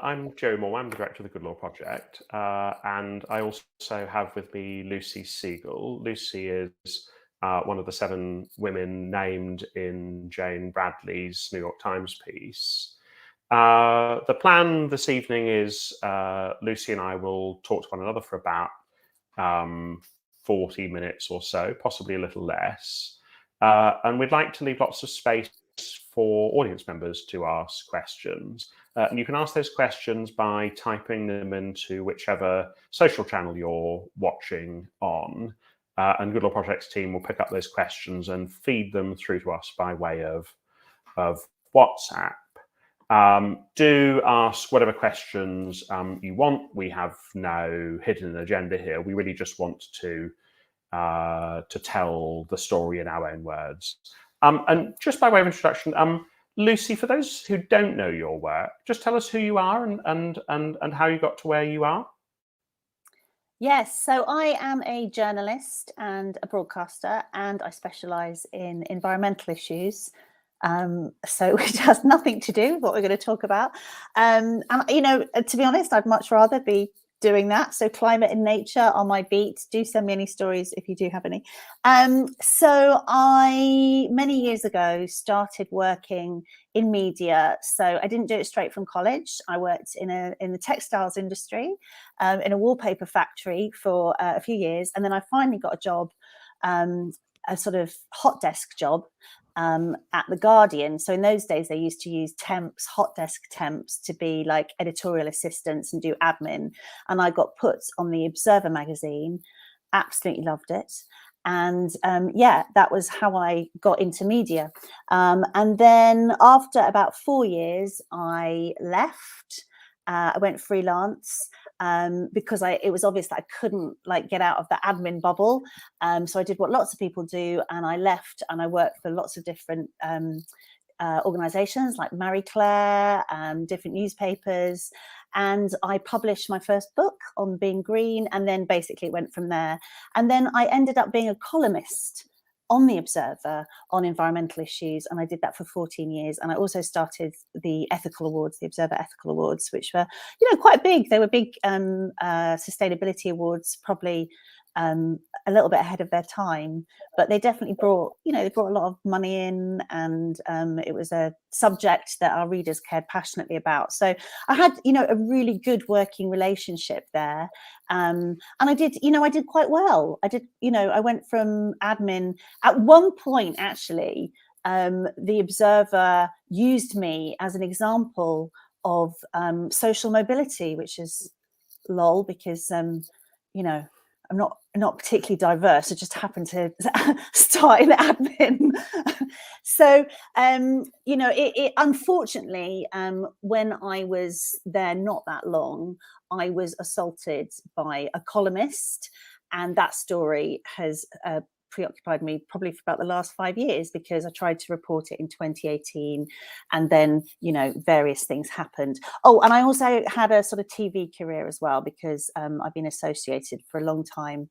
I'm Jo Maugham, I'm the director of the Good Law Project, and I also have with me Lucy Siegle. Lucy is one of the 7 women named in Jane Bradley's New York Times piece. The plan this evening is Lucy and I will talk to one another for about 40 minutes or so, possibly a little less. And we'd like to leave lots of space for audience members to ask questions. And you can ask those questions by typing them into whichever social channel you're watching on. And Good Law Project's team will pick up those questions and feed them through to us by way of WhatsApp. Do ask whatever questions you want. We have no hidden agenda here. We really just want to tell the story in our own words. And just by way of introduction, Lucy, for those who don't know your work, just tell us who you are and how you got to where you are. Yes, so I am a journalist and a broadcaster, and I specialise in environmental issues. So which has nothing to do with what we're going to talk about. And to be honest, I'd much rather be doing that. So climate and nature on my beat. Do send me any stories if you do have any. So I, many years ago, started working in media. So I didn't do it straight from college. I worked in the textiles industry, in a wallpaper factory for a few years. And then I finally got a job, a sort of hot desk job, at The Guardian. So in those days, they used to use temps, hot desk temps, to be like editorial assistants and do admin. And I got put on the Observer magazine, absolutely loved it. And that was how I got into media. And then after about 4 years, I left. I went freelance because it was obvious that I couldn't get out of the admin bubble. So I did what lots of people do, and I left and I worked for lots of different organizations like Marie Claire, different newspapers. And I published my first book on being green, and then basically it went from there. And then I ended up being a columnist on the Observer on environmental issues, and I did that for 14 years. And I also started the ethical awards, the Observer Ethical Awards, which were, quite big. They were big sustainability awards, probably a little bit ahead of their time, but they definitely brought, they brought a lot of money in, and it was a subject that our readers cared passionately about. So I had, a really good working relationship there. And I did quite well. I went from admin. At one point, actually, the Observer used me as an example of social mobility, which is lol, because, I'm not particularly diverse. I just happened to start in admin. So, it unfortunately, when I was there not that long, I was assaulted by a columnist, and that story has preoccupied me probably for about the last 5 years, because I tried to report it in 2018, and then various things happened. Oh, and I also had a sort of TV career as well, because I've been associated for a long time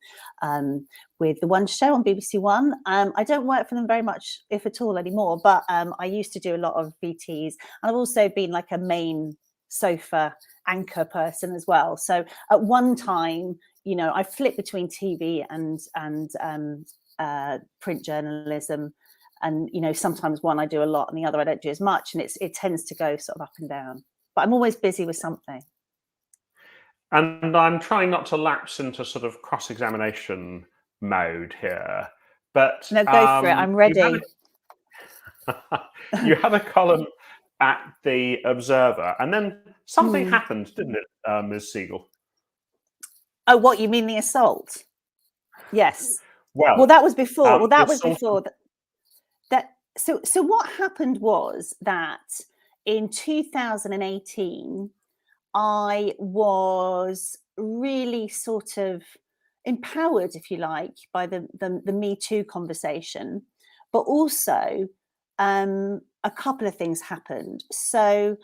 with the One Show on BBC One. I don't work for them very much, if at all, anymore, but I used to do a lot of VTs, and I've also been like a main sofa anchor person as well. So at one time, I flipped between TV and print journalism, and sometimes one I do a lot and the other I don't do as much, and it tends to go sort of up and down, but I'm always busy with something. And I'm trying not to lapse into sort of cross-examination mode here, but no, go for it. I'm ready. You had a column at the Observer, and then something happened, didn't it, Ms. Siegle? Oh, what, you mean the assault? Yes. Well, that was before. That was before that. So what happened was that in 2018, I was really sort of empowered, if you like, by the Me Too conversation, but also a couple of things happened. So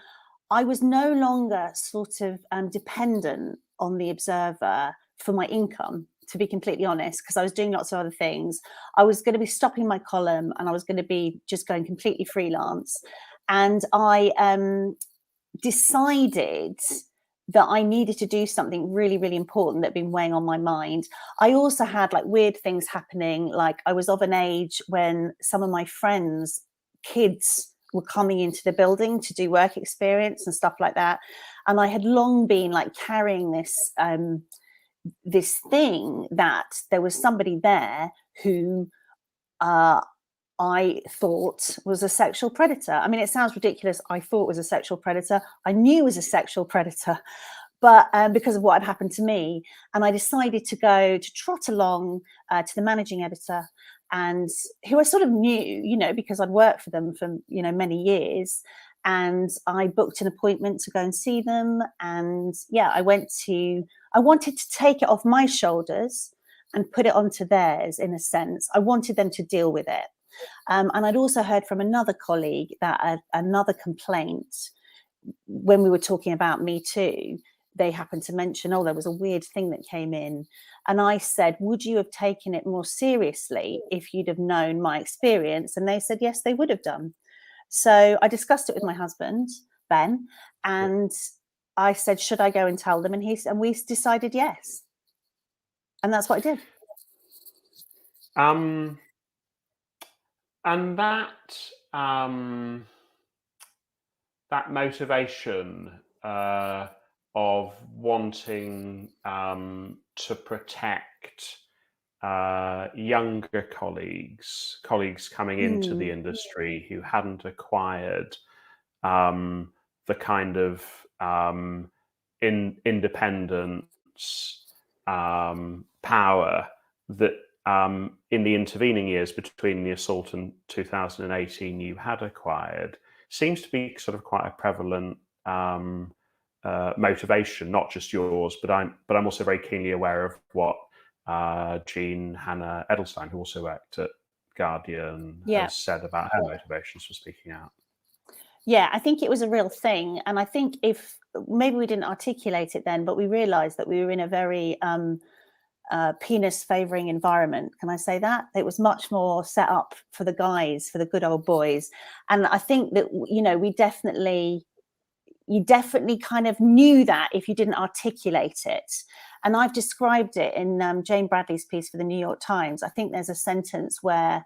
I was no longer sort of dependent on the Observer for my income, to be completely honest, because I was doing lots of other things. I was going to be stopping my column, and I was going to be just going completely freelance. And I decided that I needed to do something really, really important that had been weighing on my mind. I also had like weird things happening. Like I was of an age when some of my friends' kids were coming into the building to do work experience and stuff like that. And I had long been like carrying this, this thing that there was somebody there who I thought was a sexual predator. I mean, it sounds ridiculous. I thought was a sexual predator. I knew was a sexual predator, but because of what had happened to me. And I decided to trot along to the managing editor, and who I sort of knew, because I'd worked for them for, many years. And I booked an appointment to go and see them. And yeah, I wanted to take it off my shoulders and put it onto theirs in a sense. I wanted them to deal with it. And I'd also heard from another colleague that another complaint, when we were talking about Me Too, they happened to mention, oh, there was a weird thing that came in. And I said, would you have taken it more seriously if you'd have known my experience? And they said, yes, they would have done. So I discussed it with my husband, Ben, and I said, should I go and tell them? And we decided yes. And that's what I did. And that that motivation of wanting to protect younger colleagues coming into the industry who hadn't acquired the kind of independence, power that in the intervening years between the assault and 2018 you had acquired, seems to be sort of quite a prevalent motivation, not just yours, but I'm also very keenly aware of what Jean Hannah Edelstein, who also worked at Guardian, has said about her motivations for speaking out. Yeah, I think it was a real thing. And I think if maybe we didn't articulate it then, but we realized that we were in a very penis favoring environment. Can I say that? It was much more set up for the guys, for the good old boys. And I think that, you definitely kind of knew that if you didn't articulate it. And I've described it in Jane Bradley's piece for the New York Times. I think there's a sentence where,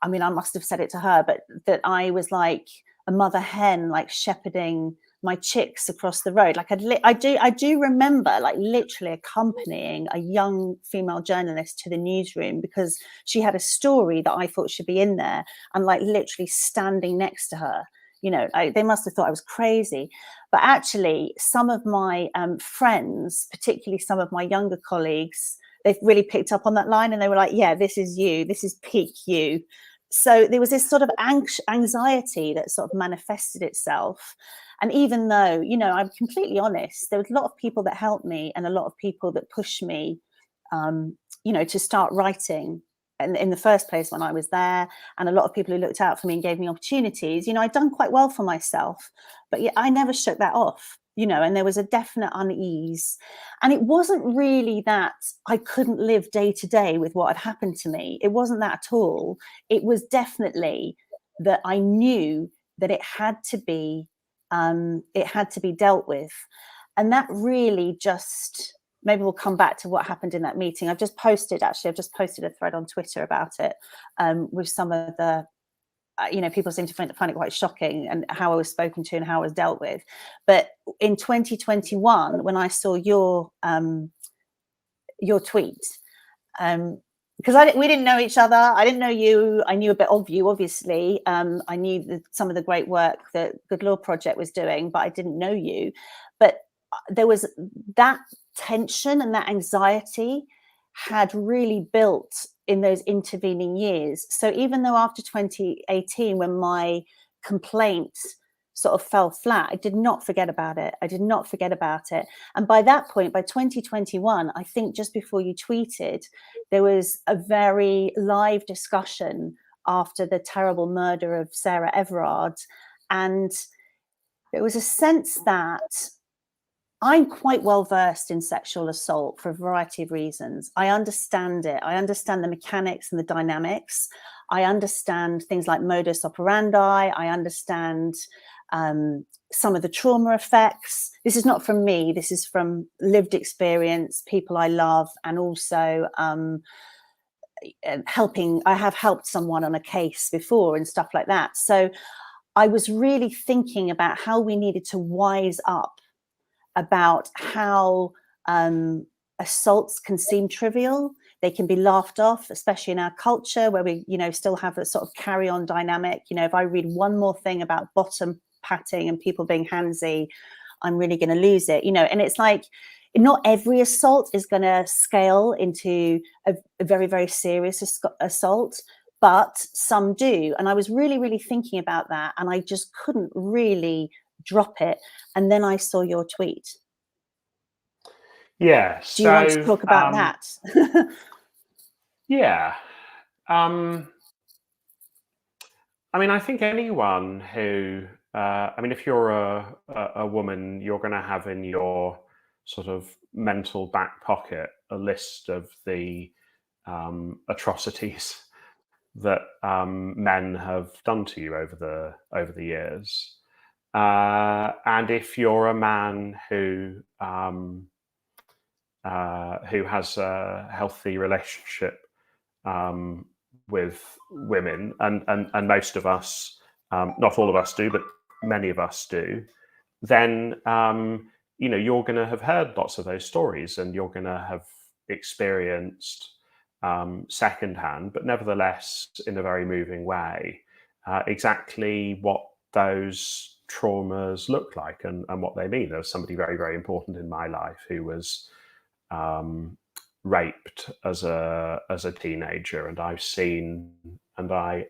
I mean, I must have said it to her, but that I was like a mother hen, like shepherding my chicks across the road. Like I do remember like literally accompanying a young female journalist to the newsroom because she had a story that I thought should be in there, and like literally standing next to her. They must have thought I was crazy. But actually, some of my friends, particularly some of my younger colleagues, they've really picked up on that line, and they were like, yeah, this is you. This is peak you. So there was this sort of anxiety that sort of manifested itself. And even though, I'm completely honest, there was a lot of people that helped me and a lot of people that pushed me, to start writing in the first place when I was there, and a lot of people who looked out for me and gave me opportunities. I'd done quite well for myself, but yet I never shook that off, and there was a definite unease. And it wasn't really that I couldn't live day to day with what had happened to me. It wasn't that at all. It was definitely that I knew that it had to be dealt with. And that really just, maybe we'll come back to what happened in that meeting. I've just posted a thread on Twitter about it with some of the, people seem to find it quite shocking and how I was spoken to and how I was dealt with. But in 2021, when I saw your tweet, because we didn't know each other. I didn't know you. I knew a bit of you, obviously. I knew some of the great work that Good Law Project was doing, but I didn't know you. But there was that tension and that anxiety had really built in those intervening years. So even though after 2018, when my complaint sort of fell flat, I did not forget about it. And by that point, by 2021, I think just before you tweeted, there was a very live discussion after the terrible murder of Sarah Everard. And there was a sense that I'm quite well versed in sexual assault for a variety of reasons. I understand it. I understand the mechanics and the dynamics. I understand things like modus operandi. I understand some of the trauma effects. This is not from me, this is from lived experience, people I love, and also I have helped someone on a case before and stuff like that. So I was really thinking about how we needed to wise up about how assaults can seem trivial. They can be laughed off, especially in our culture where we, still have a sort of carry on dynamic. If I read one more thing about bottom patting and people being handsy, I'm really going to lose it, and it's like, not every assault is going to scale into a very, very serious assault, but some do. And I was really, really thinking about that, and I just couldn't really drop it. And then I saw your tweet. Yeah. Do you want to talk about that? Yeah. I think anyone who, if you're a woman, you're going to have in your sort of mental back pocket a list of the atrocities that men have done to you over the years, and if you're a man who has a healthy relationship with women, and most of us, not all of us do, but many of us do, then you're going to have heard lots of those stories, and you're going to have experienced secondhand, but nevertheless in a very moving way, exactly what those traumas look like and what they mean. There was somebody very, very important in my life who was raped as a teenager, and I've seen, and I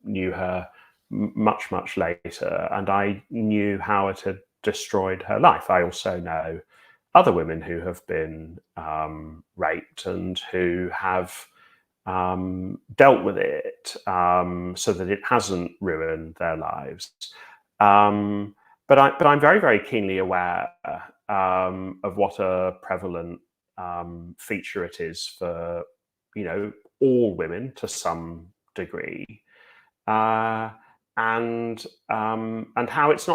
knew her much, much later, and I knew how it had destroyed her life. I also know other women who have been raped and who have dealt with it so that it hasn't ruined their lives. But I'm very, very keenly aware of what a prevalent feature it is for all women to some degree, and how it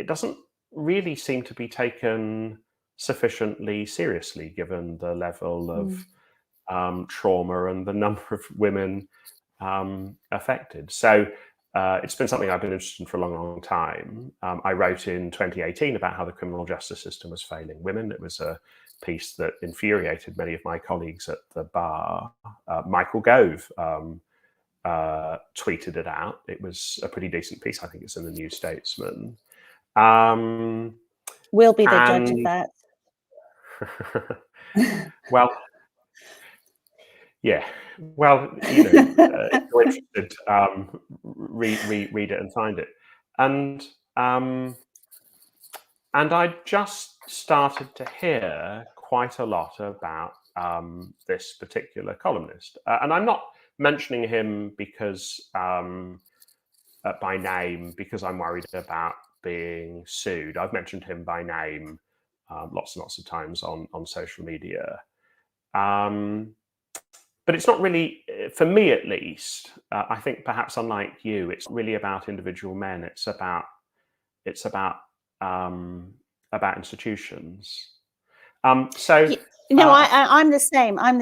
doesn't really seem to be taken sufficiently seriously given the level of trauma and the number of women affected. So it's been something I've been interested in for a long, long time. I wrote in 2018 about how the criminal justice system was failing women. It was a piece that infuriated many of my colleagues at the bar. Michael Gove tweeted it out. It was a pretty decent piece. I think it's in the New Statesman. We'll be the judge of that. Well, yeah. Well, if you're interested, read it and find it. And I just started to hear quite a lot about this particular columnist, and I'm not mentioning him because by name because I'm worried about being sued. I've mentioned him by name lots and lots of times on social media. But it's not really, for me at least, I think perhaps unlike you, it's really about individual men. It's about institutions. I'm the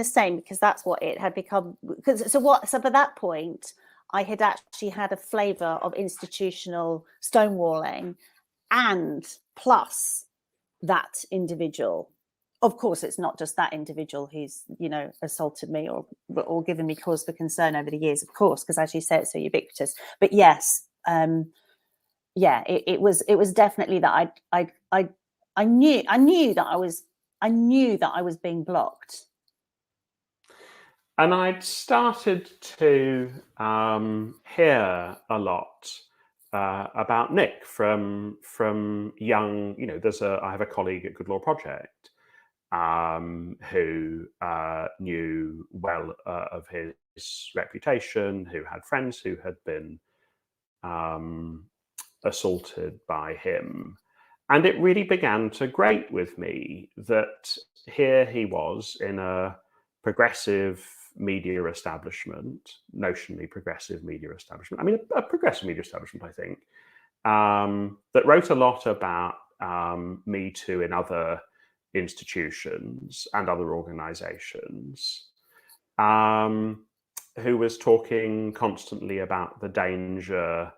same because that's what it had become. So by that point, I had actually had a flavour of institutional stonewalling, and plus that individual. Of course, it's not just that individual who's, assaulted me or given me cause for concern over the years, of course, because as you say, it's so ubiquitous. But yes, it was definitely that I knew that I was being blocked. And I'd started to hear a lot about Nick from young. I have a colleague at Good Law Project who knew well of his reputation, who had friends who had been assaulted by him. And it really began to grate with me that here he was in a progressive media establishment, notionally progressive media establishment. A progressive media establishment, I think. that wrote a lot about Me Too in other institutions and other organizations, who was talking constantly about the danger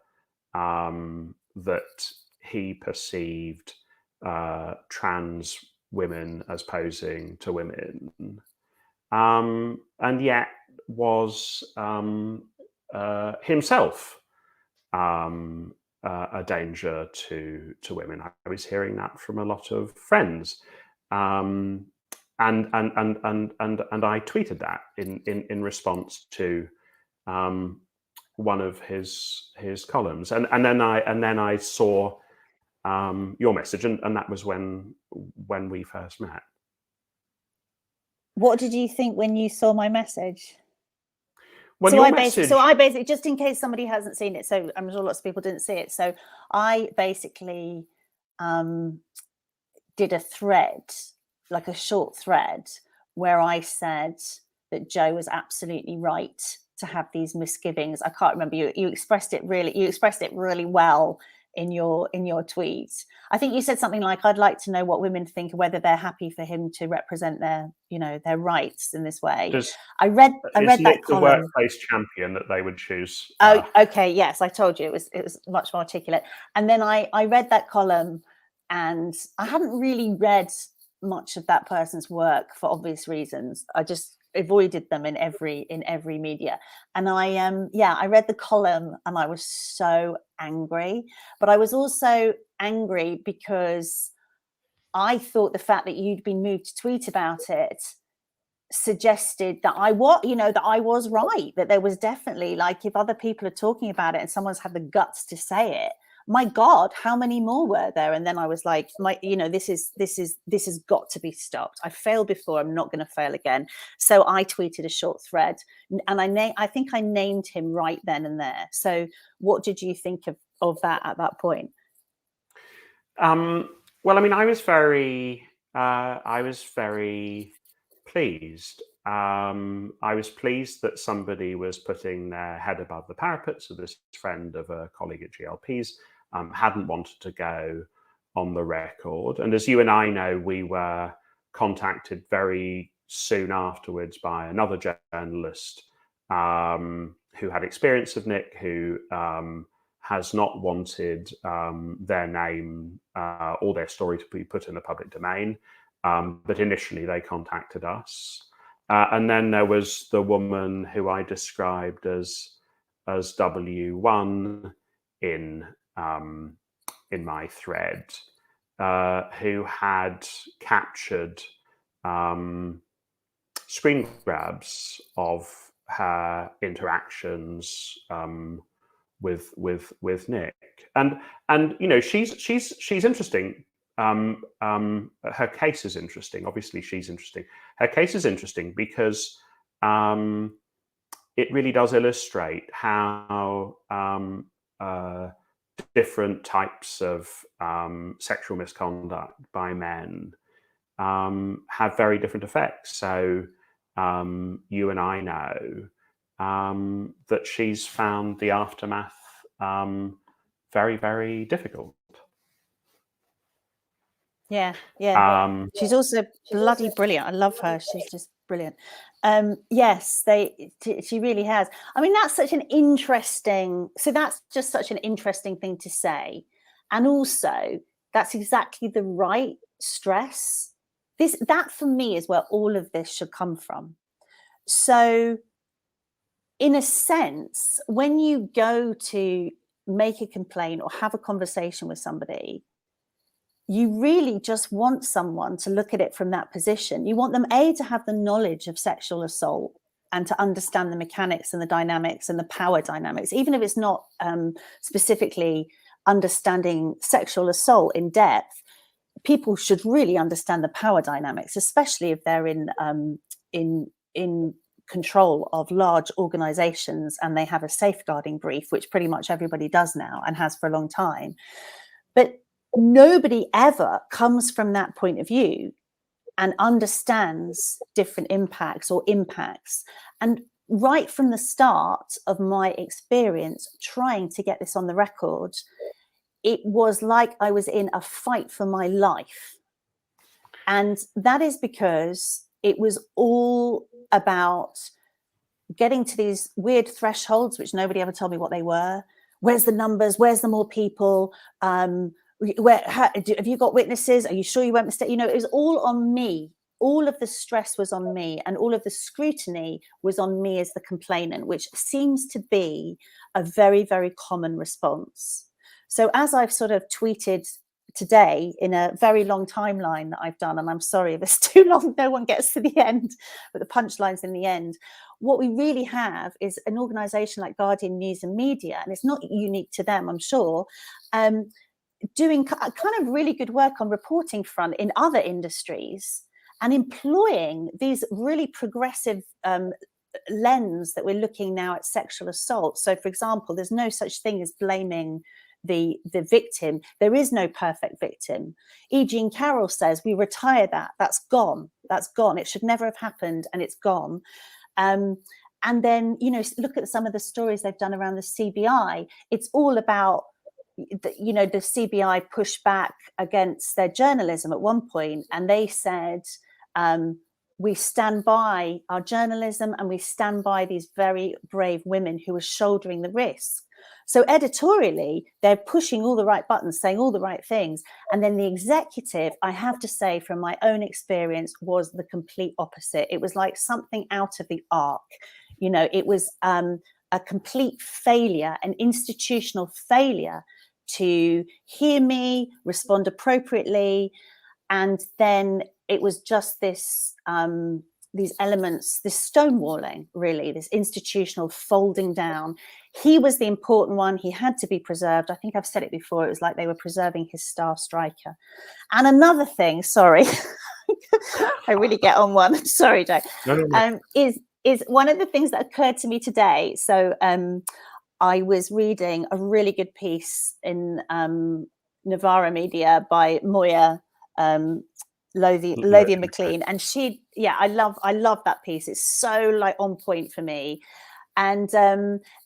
that he perceived trans women as posing to women, and yet was himself a danger to women. I was hearing that from a lot of friends, and I tweeted that in response to one of his columns, and then I saw your message, and that was when we first met. What did you think when you saw my message? Well, so your I message... basically, just in case somebody hasn't seen it, so I'm sure lots of people didn't see it. So I basically did a thread, like a short thread, where I said that Jo was absolutely right to have these misgivings. I can't remember, you expressed it really well in your tweet. I think you said something like, I'd like to know what women think, whether they're happy for him to represent their, their rights in this way. I read that column. The workplace champion that they would choose. Oh, okay, yes, I told you it was much more articulate. And then I read that column, and I hadn't really read much of that person's work for obvious reasons. I just avoided them in every media. And I read the column, and I was so angry. But I was also angry because I thought the fact that you'd been moved to tweet about it suggested that I was right, that there was definitely, like, if other people are talking about it and someone's had the guts to say it, my God, how many more were there? And then I was like, this has got to be stopped. I failed before, I'm not going to fail again. So I tweeted a short thread, and I think I named him right then and there. So what did you think of that at that point? Well, I mean, I was very pleased. I was pleased that somebody was putting their head above the parapet. So this friend of a colleague at GLP's hadn't wanted to go on the record. And as you and I know, we were contacted very soon afterwards by another journalist who had experience of Nick, who has not wanted their name or their story to be put in the public domain. But initially they contacted us. And then there was the woman who I described as W1 in my thread, who had captured screen grabs of her interactions with Nick, and she's interesting. Her case is interesting. Obviously, she's interesting. Her case is interesting because it really does illustrate how different types of sexual misconduct by men have very different effects. So you and I know that she's found the aftermath very, very difficult. Yeah. She's also bloody brilliant. I love her. She's just brilliant. Yes, she really has. I mean, that's such an interesting. So that's just such an interesting thing to say, and also that's exactly the right stress. That for me is where all of this should come from. So, in a sense, when you go to make a complaint or have a conversation with somebody, you really just want someone to look at it from that position. You want them, to have the knowledge of sexual assault and to understand the mechanics and the dynamics and the power dynamics, even if it's not specifically understanding sexual assault in depth. People should really understand the power dynamics, especially if they're in control of large organizations and they have a safeguarding brief, which pretty much everybody does now and has for a long time. But nobody ever comes from that point of view and understands different impacts. And right from the start of my experience trying to get this on the record, it was like I was in a fight for my life. And that is because it was all about getting to these weird thresholds, which nobody ever told me what they were. Where's the numbers? Where's the more people? Have you got witnesses? Are you sure you weren't mistaken? You know, it was all on me. All of the stress was on me, and all of the scrutiny was on me as the complainant, which seems to be a very, very common response. So as I've sort of tweeted today in a very long timeline that I've done, and I'm sorry if it's too long, no one gets to the end, but the punchline's in the end. What we really have is an organisation like Guardian News and Media, and it's not unique to them, I'm sure, doing kind of really good work on reporting front in other industries and employing these really progressive lens that we're looking now at sexual assault. So, for example, there's no such thing as blaming the victim. There is no perfect victim. E. Jean Carroll says we retire that. That's gone. That's gone. It should never have happened, and it's gone. And then, you know, look at some of the stories they've done around the CBI. It's all about, you know, the CBI pushed back against their journalism at one point, and they said, we stand by our journalism and we stand by these very brave women who are shouldering the risk. So editorially, they're pushing all the right buttons, saying all the right things. And then the executive, I have to say from my own experience, was the complete opposite. It was like something out of the ark. You know, it was a complete failure, an institutional failure to hear me, respond appropriately. And then it was just this, these elements, this stonewalling, really, this institutional folding down. He was the important one. He had to be preserved. I think I've said it before. It was like they were preserving his star striker. And another thing, sorry, I really get on one. Sorry, Joe. No. Is one of the things that occurred to me today. So I was reading a really good piece in Novara Media by Moya Lothian McLean, and I love that piece. It's so like on point for me. And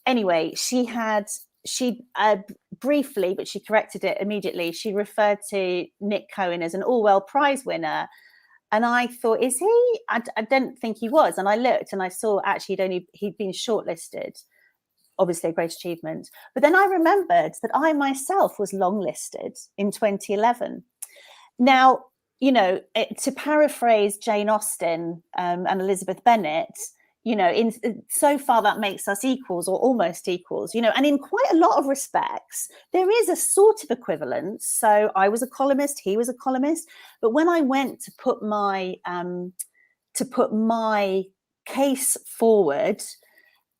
anyway, she briefly, but she corrected it immediately. She referred to Nick Cohen as an Orwell Prize winner. And I thought, is he? I don't think he was. And I looked and I saw actually he'd been shortlisted. Obviously a great achievement. But then I remembered that I myself was longlisted in 2011. Now, you know, to paraphrase Jane Austen and Elizabeth Bennet, you know, so far that makes us equals or almost equals, you know, and in quite a lot of respects, there is a sort of equivalence. So I was a columnist, he was a columnist. But when I went to put my case forward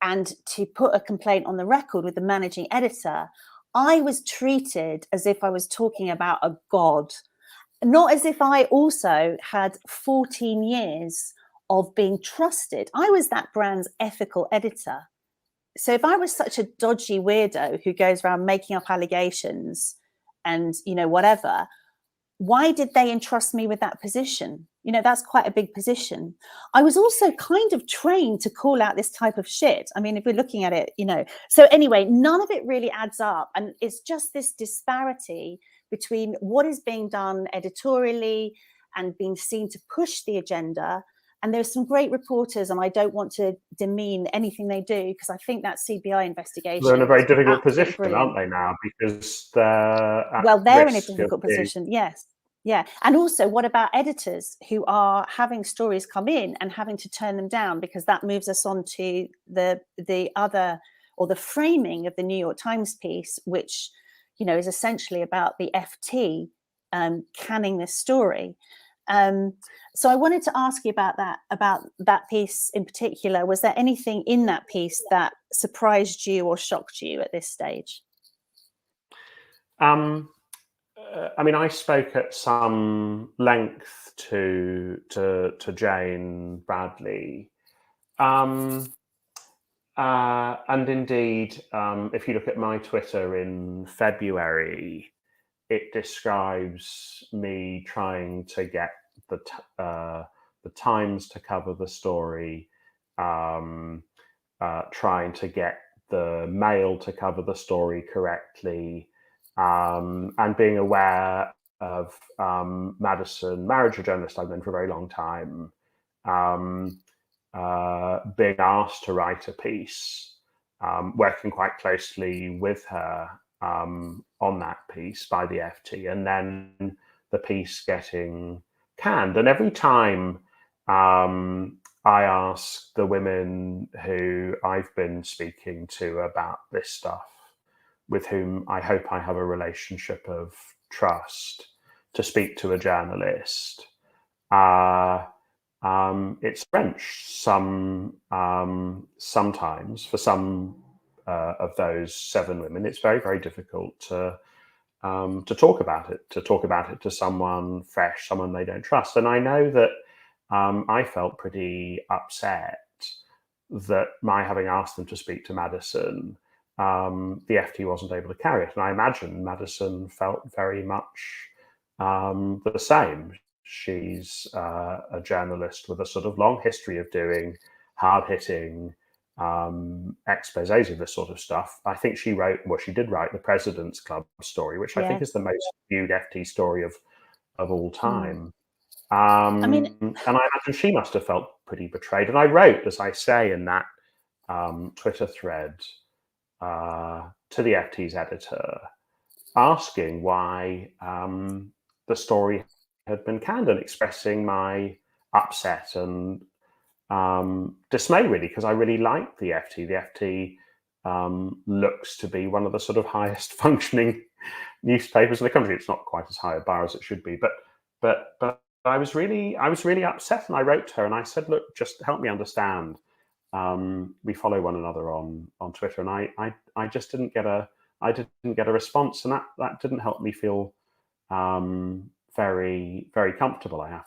and to put a complaint on the record with the managing editor, I was treated as if I was talking about a god. Not as if I also had 14 years of being trusted. I was that brand's ethical editor. So if I was such a dodgy weirdo who goes around making up allegations and, you know, whatever, why did they entrust me with that position? You know, that's quite a big position. I was also kind of trained to call out this type of shit. I mean, if we're looking at it, you know. So anyway, none of it really adds up. And it's just this disparity between what is being done editorially and being seen to push the agenda. And there's some great reporters, and I don't want to demean anything they do, because I think that CBI investigation. They're in a very difficult position, brilliant. Aren't they, now? Because they're in a difficult position, yes. Yeah. And also, what about editors who are having stories come in and having to turn them down, because that moves us on to the other, or the framing of the New York Times piece, which, you know, is essentially about the FT canning this story. So I wanted to ask you about that piece in particular. Was there anything in that piece that surprised you or shocked you at this stage? I mean, I spoke at some length to Jane Bradley, and indeed, if you look at my Twitter in February, it describes me trying to get the Times to cover the story, trying to get the Mail to cover the story correctly, and being aware of Madison, marriage, a journalist I've known for a very long time, being asked to write a piece, working quite closely with her on that piece by the FT, and then the piece getting canned. And every time I ask the women who I've been speaking to about this stuff, with whom I hope I have a relationship of trust, to speak to a journalist, it's French. Sometimes for some of those 7 women, it's very, very difficult to talk about it, to someone fresh, someone they don't trust. And I know that I felt pretty upset that my having asked them to speak to Madison, the FT wasn't able to carry it. And I imagine Madison felt very much the same. She's a journalist with a sort of long history of doing hard-hitting exposés of this sort of stuff. I think she did write the President's Club story, which I think is the most viewed FT story of all time. I mean, and I imagine she must have felt pretty betrayed. And I wrote, as I say in that Twitter thread, to the FT's editor, asking why the story had been canned, and expressing my upset and dismay, really, because I really like the FT. The FT looks to be one of the sort of highest functioning newspapers in the country. It's not quite as high a bar as it should be, but I was really upset, and I wrote to her and I said, look, just help me understand. We follow one another on Twitter, and I just didn't get a response, and that didn't help me feel very, very comfortable, I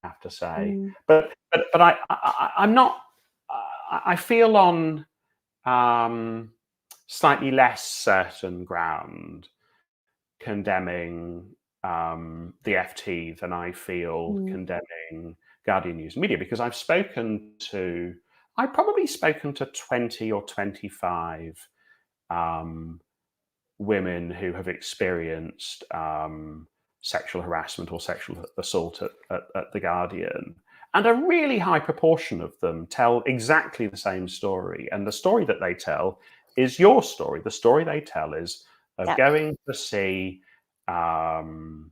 have to say. But I'm not. I feel on slightly less certain ground condemning the FT than I feel condemning Guardian News Media, because I've probably spoken to 20 or 25 women who have experienced sexual harassment or sexual assault at The Guardian. And a really high proportion of them tell exactly the same story. And the story that they tell is your story. The story they tell is of going to see The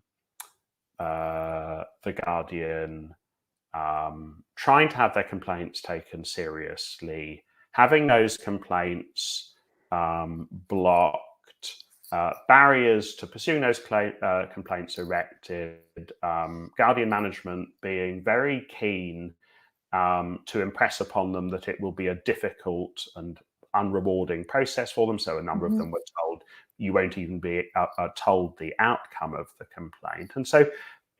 Guardian, trying to have their complaints taken seriously, having those complaints blocked, barriers to pursuing those complaints erected, Guardian management being very keen to impress upon them that it will be a difficult and unrewarding process for them. So a number of them were told, you won't even be told the outcome of the complaint. And so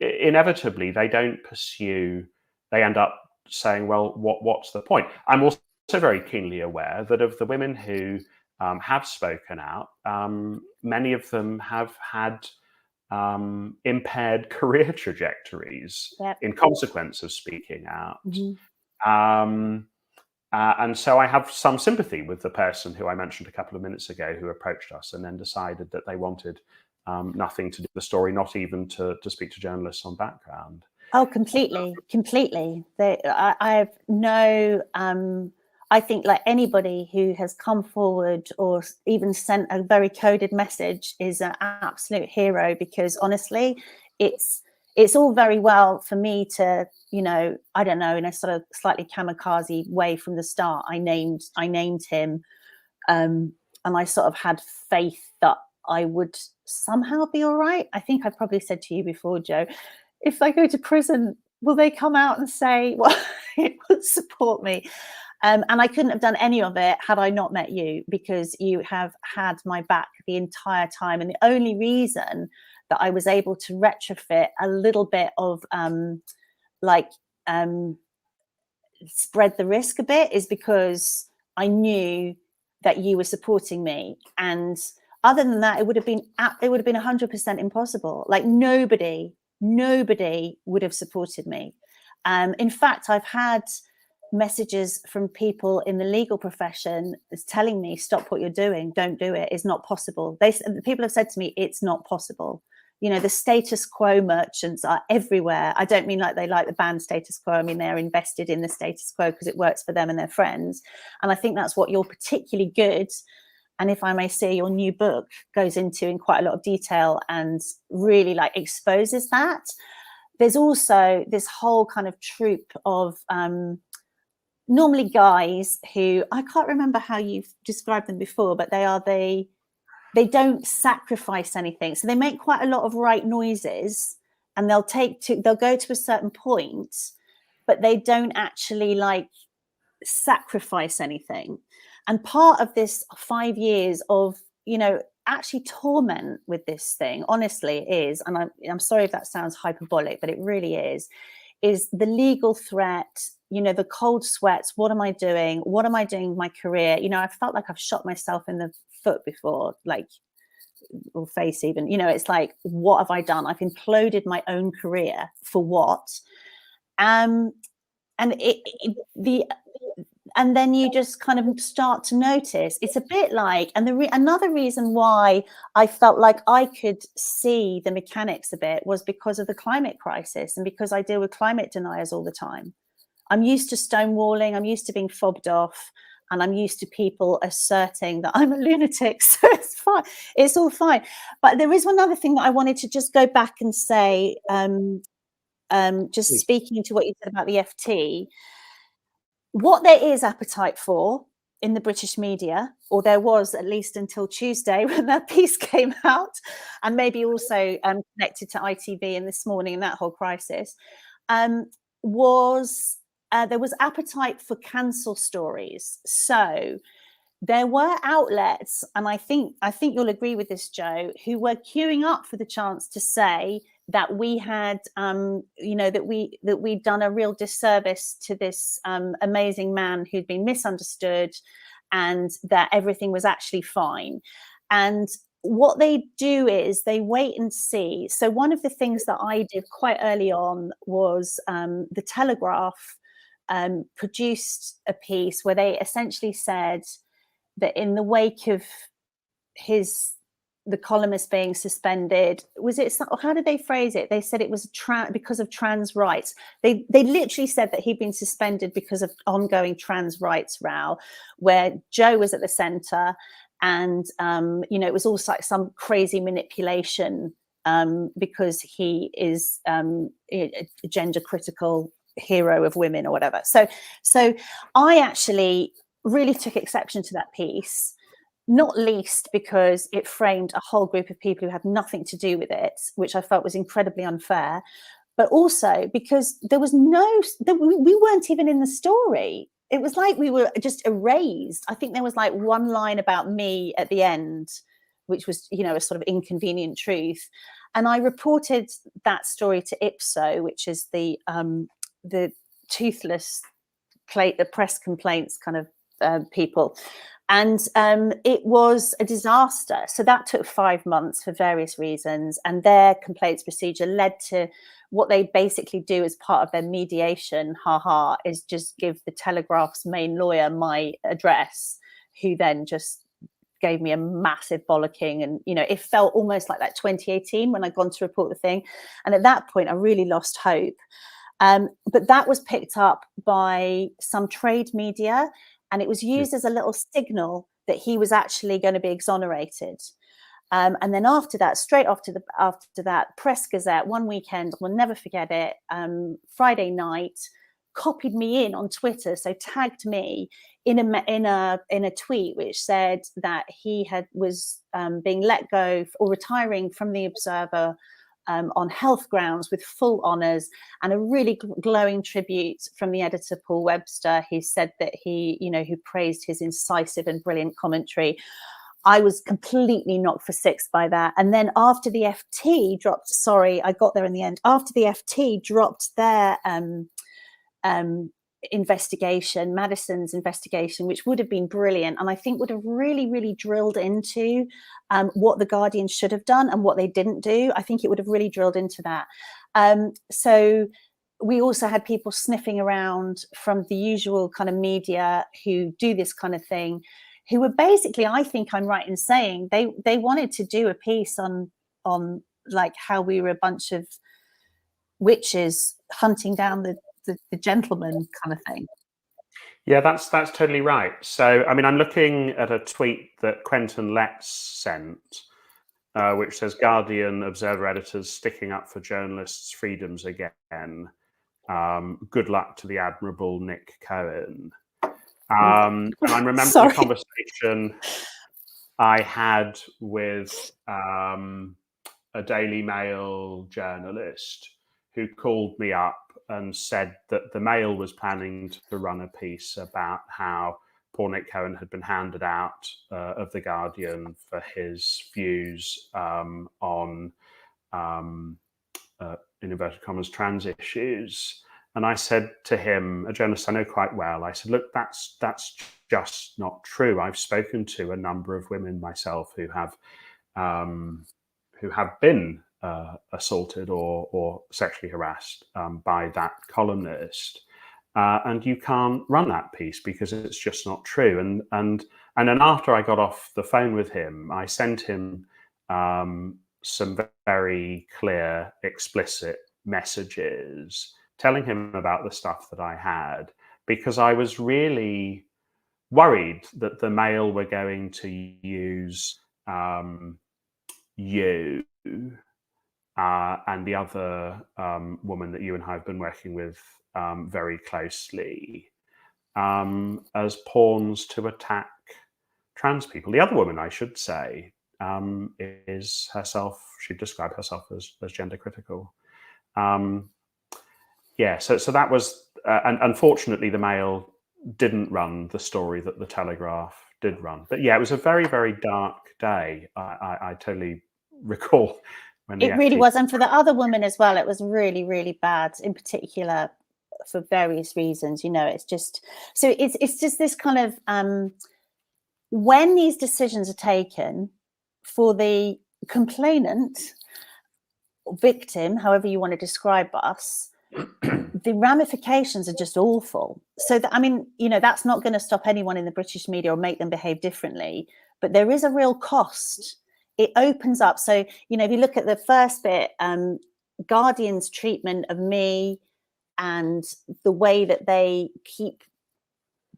inevitably they don't pursue, they end up saying, well, what's the point? I'm also very keenly aware that of the women who have spoken out, many of them have had impaired career trajectories in consequence of speaking out. And so I have some sympathy with the person who I mentioned a couple of minutes ago who approached us and then decided that they wanted nothing to do with the story, not even to speak to journalists on background. Oh, completely. I have no... I think like anybody who has come forward or even sent a very coded message is an absolute hero, because honestly, it's all very well for me to, I don't know, in a sort of slightly kamikaze way from the start, I named him, and I sort of had faith that I would somehow be all right. I think I probably said to you before, Jo, if I go to prison, will they come out and say, well, it would support me? And I couldn't have done any of it had I not met you, because you have had my back the entire time. And the only reason that I was able to retrofit a little bit of spread the risk a bit is because I knew that you were supporting me. And other than that, it would have been 100% impossible. Like nobody would have supported me. In fact, I've had messages from people in the legal profession is telling me, stop what you're doing, don't do it, it's not possible. People have said to me, it's not possible. You know, the status quo merchants are everywhere. I don't mean like they like the band Status Quo. I mean, they're invested in the status quo because it works for them and their friends. And I think that's what you're particularly good. And if I may say, your new book goes into in quite a lot of detail and really like exposes that. There's also this whole kind of troupe of normally guys who, I can't remember how you've described them before, but they don't sacrifice anything. So they make quite a lot of right noises, and they'll go to a certain point, but they don't actually like sacrifice anything. And part of this 5 years of, you know, actually torment with this thing, honestly, is, and I'm sorry if that sounds hyperbolic, but it really is the legal threat, you know, the cold sweats. What am I doing? What am I doing with my career? You know, I felt like I've shot myself in the foot before, like, or face even. You know, it's like, what have I done? I've imploded my own career for what? And and then you just kind of start to notice it's a bit like, and another reason why I felt like I could see the mechanics a bit was because of the climate crisis, and because I deal with climate deniers all the time. I'm used to stonewalling, I'm used to being fobbed off, and I'm used to people asserting that I'm a lunatic. So it's fine, it's all fine. But there is one other thing that I wanted to just go back and say, just speaking to what you said about the FT. What there is appetite for in the British media, or there was at least until Tuesday when that piece came out, and maybe also connected to ITV and This Morning and that whole crisis, was there was appetite for cancel stories. So there were outlets, and I think you'll agree with this, Jo, who were queuing up for the chance to say that we had, you know, that we'd done a real disservice to this amazing man who'd been misunderstood, and that everything was actually fine. And what they do is they wait and see. So one of the things that I did quite early on was the Telegraph produced a piece where they essentially said that in the wake of the columnist being suspended, how did they phrase it? They said it was because of trans rights. They literally said that he'd been suspended because of ongoing trans rights row, where Jo was at the center, and you know, it was also like some crazy manipulation because he is a gender critical hero of women or whatever. So I actually really took exception to that piece, not least because it framed a whole group of people who had nothing to do with it, which I felt was incredibly unfair, but also because we weren't even in the story. It was like we were just erased. I think there was like one line about me at the end, which was, you know, a sort of inconvenient truth. And I reported that story to Ipso, which is the toothless the press complaints kind of people. And it was a disaster. So that took 5 months for various reasons. And their complaints procedure led to what they basically do as part of their mediation, is just give the Telegraph's main lawyer my address, who then just gave me a massive bollocking. And, you know, it felt almost like that 2018 when I'd gone to report the thing. And at that point, I really lost hope. But that was picked up by some trade media, and it was used as a little signal that he was actually going to be exonerated. And then after that, straight after that, Press Gazette, one weekend, we'll never forget it, Friday night, copied me in on Twitter, so tagged me in a tweet which said that he was being let go or retiring from the Observer on health grounds with full honours, and a really glowing tribute from the editor Paul Webster, who said that who praised his incisive and brilliant commentary. I was completely knocked for six by that. And then after the FT dropped, I got there in the end. After the FT dropped their investigation, Madison's investigation, which would have been brilliant, and I think would have really, really drilled into what the Guardian should have done and what they didn't do. I think it would have really drilled into that. So we also had people sniffing around from the usual kind of media who do this kind of thing, who were basically, I think I'm right in saying, they wanted to do a piece on like how we were a bunch of witches hunting down the gentleman kind of thing. Yeah, that's totally right. So, I mean, I'm looking at a tweet that Quentin Letts sent, which says Guardian Observer editors sticking up for journalists' freedoms again. Good luck to the admirable Nick Cohen. And I'm remembering a conversation I had with a Daily Mail journalist who called me up and said that the Mail was planning to run a piece about how poor Nick Cohen had been handed out of The Guardian for his views on, in inverted commas, trans issues. And I said to him, a journalist I know quite well, I said, look, that's just not true. I've spoken to a number of women myself who have been assaulted or sexually harassed by that columnist, and you can't run that piece because it's just not true. And then after I got off the phone with him, I sent him some very clear, explicit messages telling him about the stuff that I had, because I was really worried that the Mail were going to use you and the other woman that you and I have been working with very closely as pawns to attack trans people. The other woman, I should say, is herself, she described herself as gender critical. Yeah, so that was, and unfortunately the Mail didn't run the story that the Telegraph did run. But yeah, it was a very, very dark day. I totally recall when it really was. And for the other woman as well, it was really, really bad, in particular for various reasons. You know, it's just, so it's just this kind of, when these decisions are taken for the complainant, victim, however you want to describe us, the ramifications are just awful. So that, I mean, you know, that's not going to stop anyone in the British media or make them behave differently, but there is a real cost. It opens up. So, you know, if you look at the first bit, Guardian's treatment of me and the way that they keep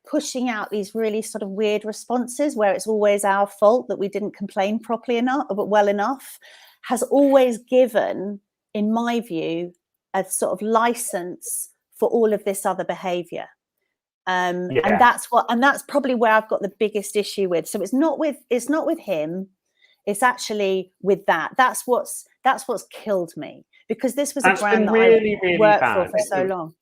pushing out these really sort of weird responses where it's always our fault that we didn't complain properly enough, but well enough, has always given, in my view, a sort of license for all of this other behavior. And that's probably where I've got the biggest issue with. So it's not with him, it's actually with that. That's what's killed me, because this was a brand that really, I worked for so long.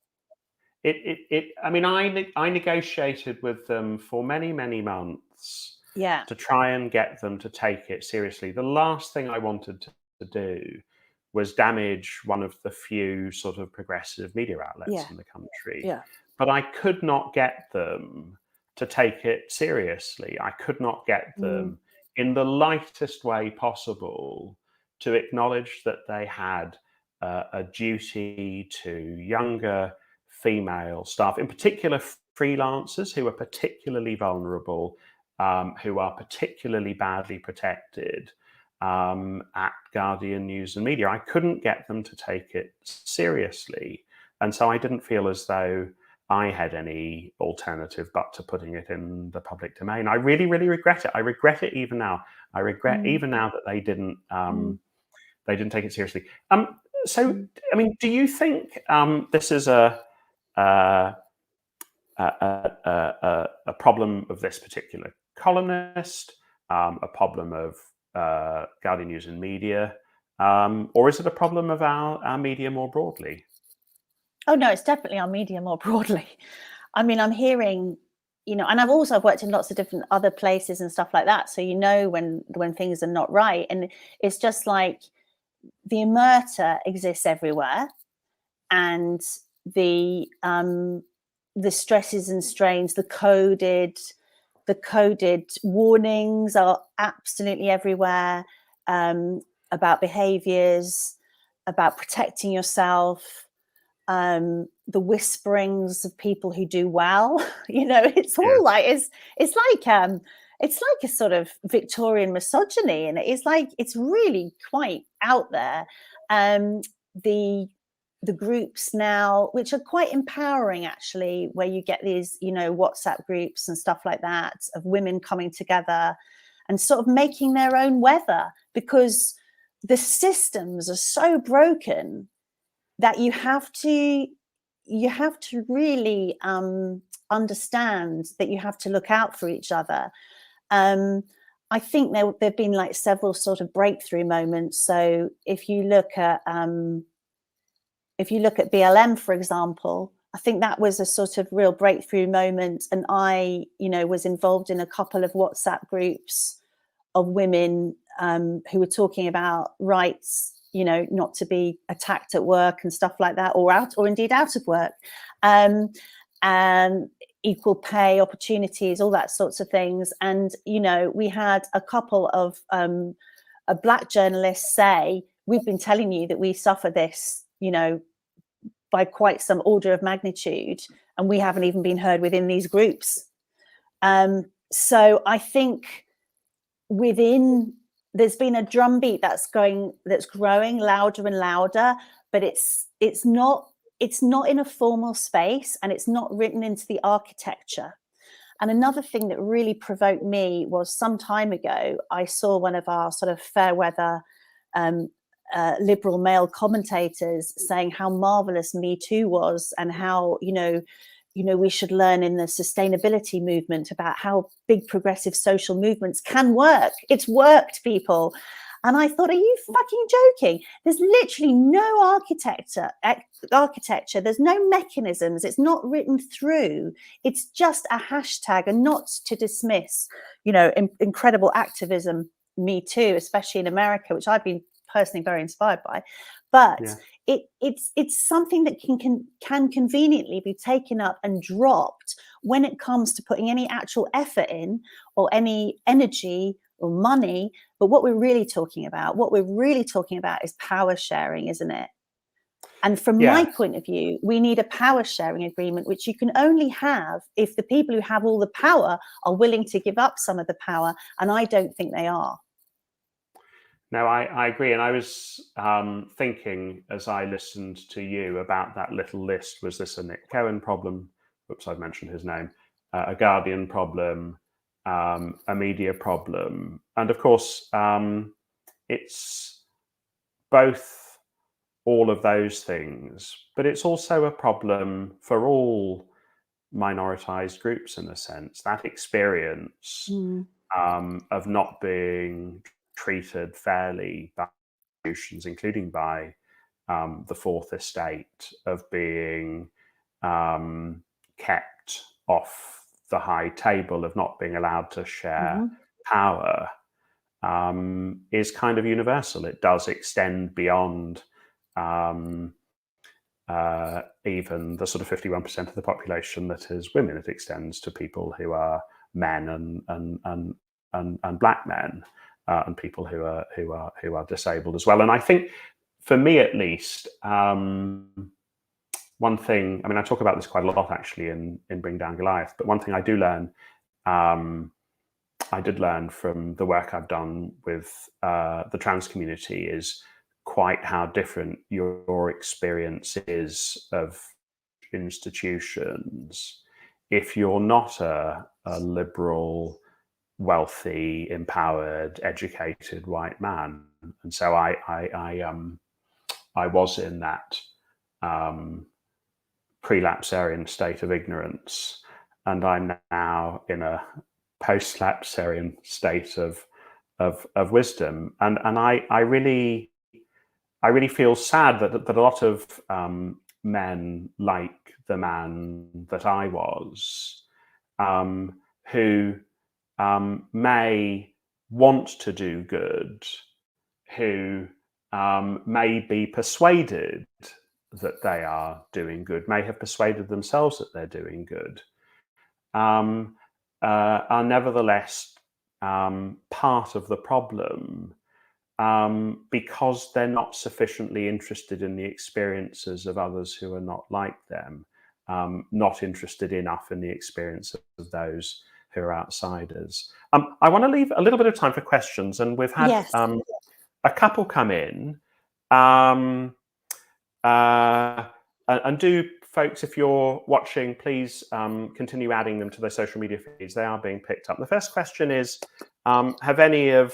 I mean, I negotiated with them for many, many months to try and get them to take it seriously. The last thing I wanted to do was damage one of the few sort of progressive media outlets in the country. But I could not get them to take it seriously. I could not get them in the lightest way possible to acknowledge that they had a duty to younger female staff, in particular freelancers who are particularly vulnerable, who are particularly badly protected at Guardian News and Media. I couldn't get them to take it seriously. And so I didn't feel as though I had any alternative but to putting it in the public domain. I really, really regret it. I regret it even now. I regret even now that they didn't take it seriously. So, I mean, do you think this is a problem of this particular columnist, a problem of Guardian News and Media, or is it a problem of our media more broadly? Oh no, it's definitely our media more broadly. I mean, I'm hearing, you know, and I've worked in lots of different other places and stuff like that. So you know when things are not right, and it's just like the omerta exists everywhere, and the stresses and strains, the coded warnings are absolutely everywhere, about behaviors, about protecting yourself. the whisperings of people who do well. It's all Yeah. like it's like a sort of Victorian misogyny, and it's really quite out there. The groups now, which are quite empowering actually, where you get these WhatsApp groups and stuff like that of women coming together and sort of making their own weather, because the systems are so broken that you have to really understand that you have to look out for each other. I think there've been like several sort of breakthrough moments. So if you look at BLM, for example, I think that was a sort of real breakthrough moment. And I, was involved in a couple of WhatsApp groups of women who were talking about rights, not to be attacked at work and stuff like that, or indeed out of work, and equal pay, opportunities, all that sorts of things. And, we had a couple of a Black journalists say, we've been telling you that we suffer this, by quite some order of magnitude, and we haven't even been heard within these groups. So I think there's been a drumbeat that's growing louder and louder, but it's not in a formal space, and it's not written into the architecture. And another thing that really provoked me was some time ago, I saw one of our sort of fair weather liberal male commentators saying how marvelous Me Too was, and how we should learn in the sustainability movement about how big progressive social movements can work. It's worked, people. And I thought, are you fucking joking? There's literally no architecture. There's no mechanisms. It's not written through. It's just a hashtag, and not to dismiss, incredible activism, Me Too, especially in America, which I've been personally very inspired by. But yeah, it's something that can conveniently be taken up and dropped when it comes to putting any actual effort in, or any energy or money. But what we're really talking about is power sharing, isn't it? And from my point of view, we need a power sharing agreement, which you can only have if the people who have all the power are willing to give up some of the power. And I don't think they are. No, I agree. And I was thinking, as I listened to you, about that little list. Was this a Nick Cohen problem? Oops, I've mentioned his name. A Guardian problem, a media problem. And of course, it's both all of those things, but it's also a problem for all minoritized groups, in a sense. That experience of not being treated fairly by institutions, including by the Fourth Estate, of being kept off the high table, of not being allowed to share power, is kind of universal. It does extend beyond even the sort of 51% of the population that is women. It extends to people who are men and Black men, and people who are disabled as well. And I think, for me at least, one thing, I mean, I talk about this quite a lot actually in Bring Down Goliath, but one thing I did learn from the work I've done with the trans community is quite how different your experience is of institutions if you're not a liberal, wealthy, empowered, educated white man. And so I was in that pre-lapsarian state of ignorance, and I'm now in a post-lapsarian state of wisdom. And I really feel sad that a lot of men, like the man that I was, who may want to do good, who may be persuaded that they are doing good, may have persuaded themselves that they're doing good, are nevertheless part of the problem, because they're not sufficiently interested in the experiences of others who are not like them, not interested enough in the experience of those who are outsiders. I want to leave a little bit of time for questions, and we've had Yes. a couple come in. And do, folks, if you're watching, please continue adding them to their social media feeds. They are being picked up. The first question is, have any of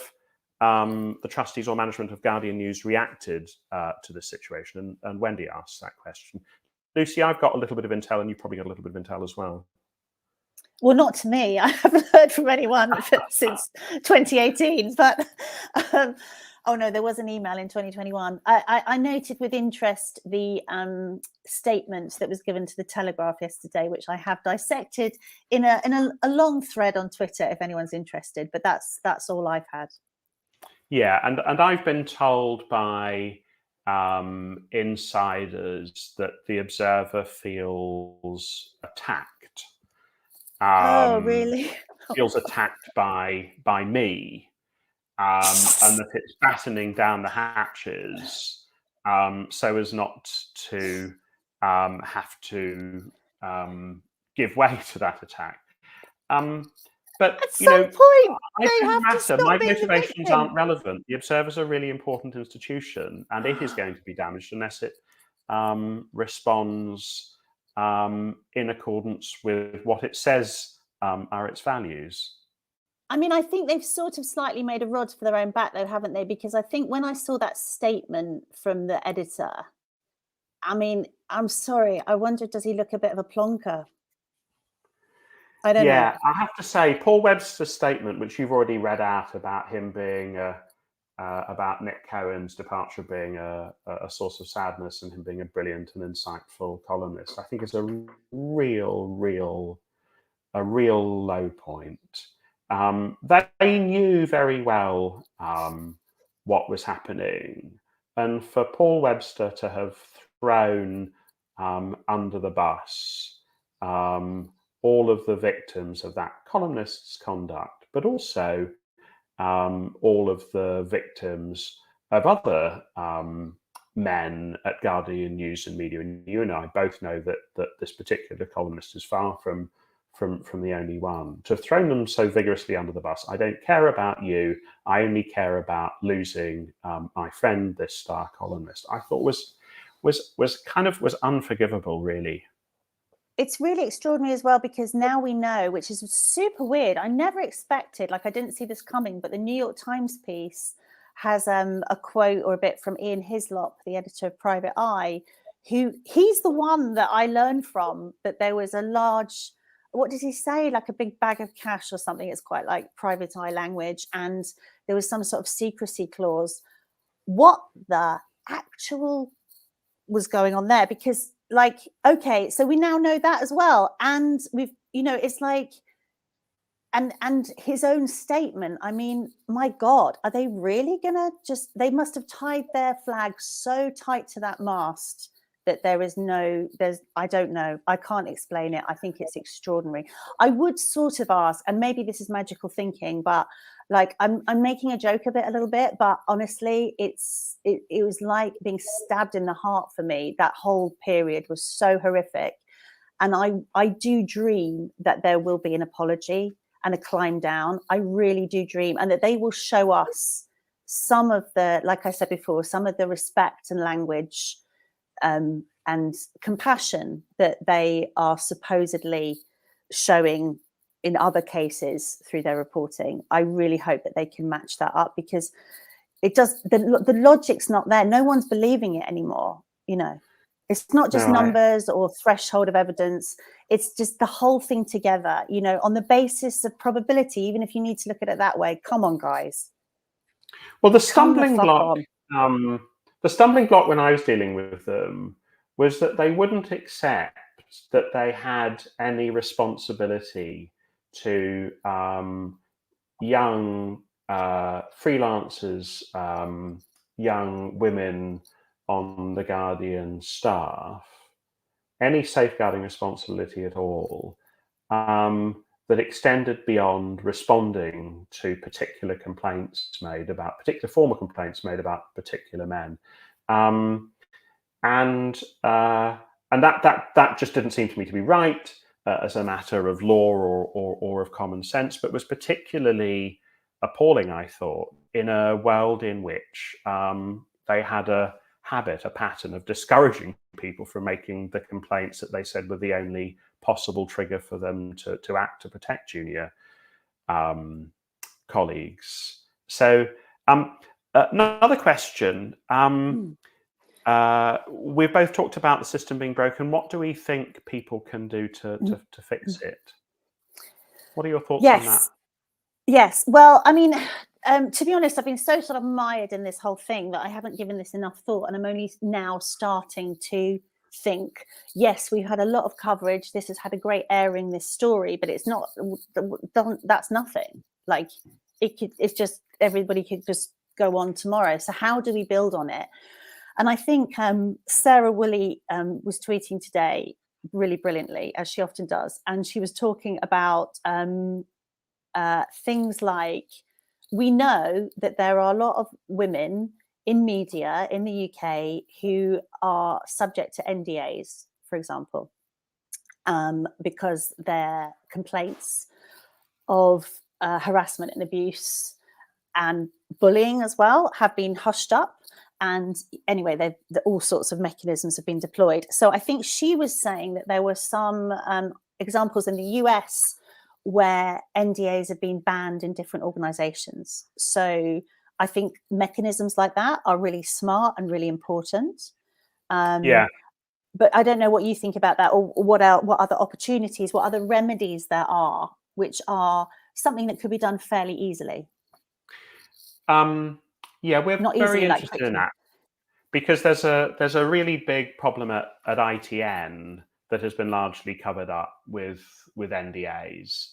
the trustees or management of Guardian News reacted to this situation? And Wendy asked that question. Lucy, I've got a little bit of intel, and you've probably got a little bit of intel as well. Well, not to me. I haven't heard from anyone since 2018. But oh no, there was an email in 2021. I noted with interest the statement that was given to the Telegraph yesterday, which I have dissected in a long thread on Twitter, if anyone's interested. But that's all I've had. Yeah, and I've been told by insiders that the Observer feels attacked. Oh, really? Feels attacked by me, and that it's battening down the hatches so as not to have to give way to that attack. But at some point, they have to stop my being the motivations victim. aren't relevant. The Observer's a really important institution, and it is going to be damaged unless it responds in accordance with what it says are its values. I mean, I think they've sort of slightly made a rod for their own back, though, haven't they? Because I think when I saw that statement from the editor, I mean, I'm sorry, I wonder, does he look a bit of a plonker? I don't know. Yeah, I have to say, Paul Webster's statement, which you've already read out about him being about Nick Cohen's departure being a source of sadness and him being a brilliant and insightful columnist, I think is a real low point. They knew very well what was happening, and for Paul Webster to have thrown under the bus all of the victims of that columnist's conduct, but also all of the victims of other men at Guardian News and Media. And you and I both know that this particular columnist is far from the only one. To have thrown them so vigorously under the bus, I don't care about you, I only care about losing my friend, this star columnist, I thought was unforgivable, really. It's really extraordinary as well, because now we know, which is super weird. I never expected, like I didn't see this coming, but the New York Times piece has a quote or a bit from Ian Hislop, the editor of Private Eye, he's the one that I learned from, that there was a large, what did he say? Like a big bag of cash or something. It's quite like Private Eye language. And there was some sort of secrecy clause. What the actual was going on there? Because like, okay, so we now know that as well. And we've, it's like, and his own statement, I mean, my God, are they really gonna they must have tied their flag so tight to that mast that I don't know, I can't explain it. I think it's extraordinary. I would sort of ask, and maybe this is magical thinking, but like I'm making a joke of it a little bit, but honestly, it was like being stabbed in the heart for me. That whole period was so horrific. And I do dream that there will be an apology and a climb down. I really do dream, and that they will show us some of the, like I said before, some of the respect and language and compassion that they are supposedly showing in other cases through their reporting. I really hope that they can match that up, because it does, the logic's not there. No one's believing it anymore. It's not just numbers or threshold of evidence. It's just the whole thing together, on the basis of probability, even if you need to look at it that way. Come on, guys. Well, the stumbling block when I was dealing with them was that they wouldn't accept that they had any responsibility to young freelancers, young women on the Guardian staff, any safeguarding responsibility at all, that extended beyond responding to particular former complaints made about particular men. And that just didn't seem to me to be right as a matter of law or of common sense, but was particularly appalling, I thought, in a world in which they had a pattern of discouraging people from making the complaints that they said were the only possible trigger for them to act to protect junior colleagues. So another question. We've both talked about the system being broken. What do we think people can do to fix it? What are your thoughts on that? Yes. Well, I mean, to be honest, I've been so sort of mired in this whole thing that I haven't given this enough thought, and I'm only now starting to think, yes, we've had a lot of coverage. This has had a great airing, this story, but it's not. That's nothing. Like it's just everybody could just go on tomorrow. So how do we build on it? And I think Sarah Woolley was tweeting today really brilliantly, as she often does, and she was talking about things like, we know that there are a lot of women in media in the UK who are subject to NDAs, for example, because their complaints of harassment and abuse and bullying as well have been hushed up. And anyway, all sorts of mechanisms have been deployed. So I think she was saying that there were some examples in the US where NDAs have been banned in different organizations. So I think mechanisms like that are really smart and really important. But I don't know what you think about that, or what other opportunities, what other remedies there are, which are something that could be done fairly easily. Yeah, we're not very easily, interested in that, because there's a really big problem at ITN that has been largely covered up with NDAs.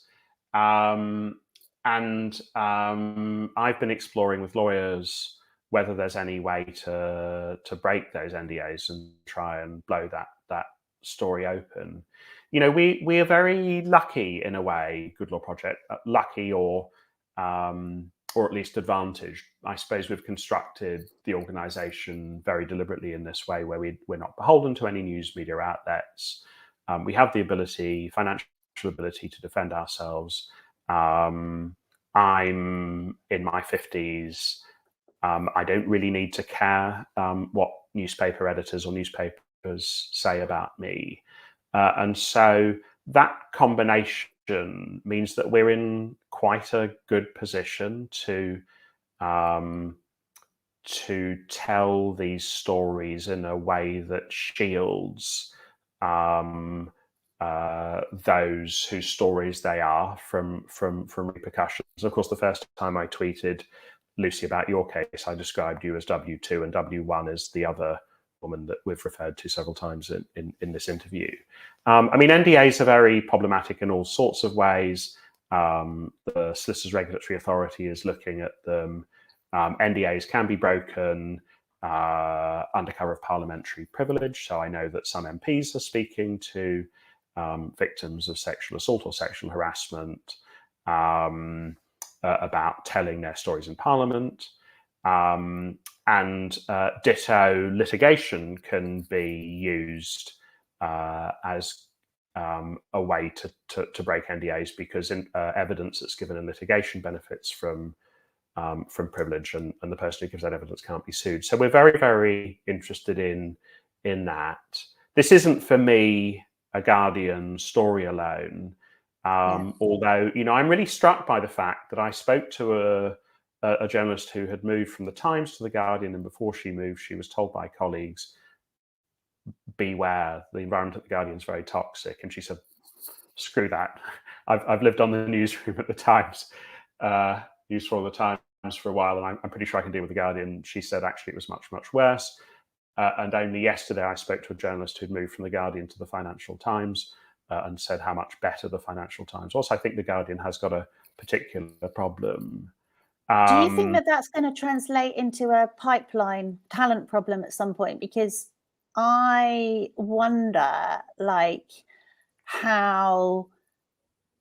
And I've been exploring with lawyers whether there's any way to break those NDAs and try and blow that story open. You know, we are very lucky in a way, Good Law Project, lucky or at least advantaged. I suppose we've constructed the organisation very deliberately in this way, where we're not beholden to any news media outlets. We have the financial ability to defend ourselves. I'm in my 50s. I don't really need to care what newspaper editors or newspapers say about me. And so that combination means that we're in quite a good position to tell these stories in a way that shields those whose stories they are from repercussions. Of course, the first time I tweeted, Lucy, about your case, I described you as W2 and W1 as the other woman that we've referred to several times in this interview. I mean, NDAs are very problematic in all sorts of ways. The Solicitors Regulatory Authority is looking at them. NDAs can be broken under cover of parliamentary privilege. So I know that some MPs are speaking to victims of sexual assault or sexual harassment about telling their stories in Parliament. And ditto, litigation can be used as a way to break NDAs, because evidence that's given in litigation benefits from privilege, and the person who gives that evidence can't be sued. So we're very, very interested in that. This isn't, for me, a Guardian story alone. Although, you know, I'm really struck by the fact that I spoke to a journalist who had moved from the Times to the Guardian, and before she moved, she was told by colleagues, beware, the environment at the Guardian is very toxic. And she said, screw that. I've lived on the newsroom at the Times, news for all the Times for a while, and I'm pretty sure I can deal with the Guardian. She said, actually, it was much, much worse. And only yesterday, I spoke to a journalist who'd moved from the Guardian to the Financial Times and said how much better the Financial Times was. I think the Guardian has got a particular problem. Do you think that that's going to translate into a pipeline talent problem at some point? Because I wonder, like, how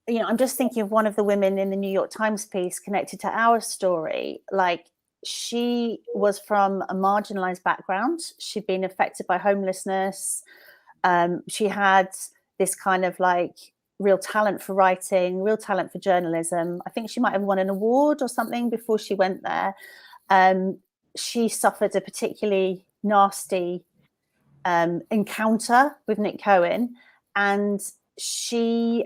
you know, I'm just thinking of one of the women in the New York Times piece connected to our story. Like, she was from a marginalized background. She'd been affected by homelessness. She had this kind of like real talent for writing, real talent for journalism. I think she might have won an award or something before she went there. She suffered a particularly nasty encounter with Nick Cohen, and she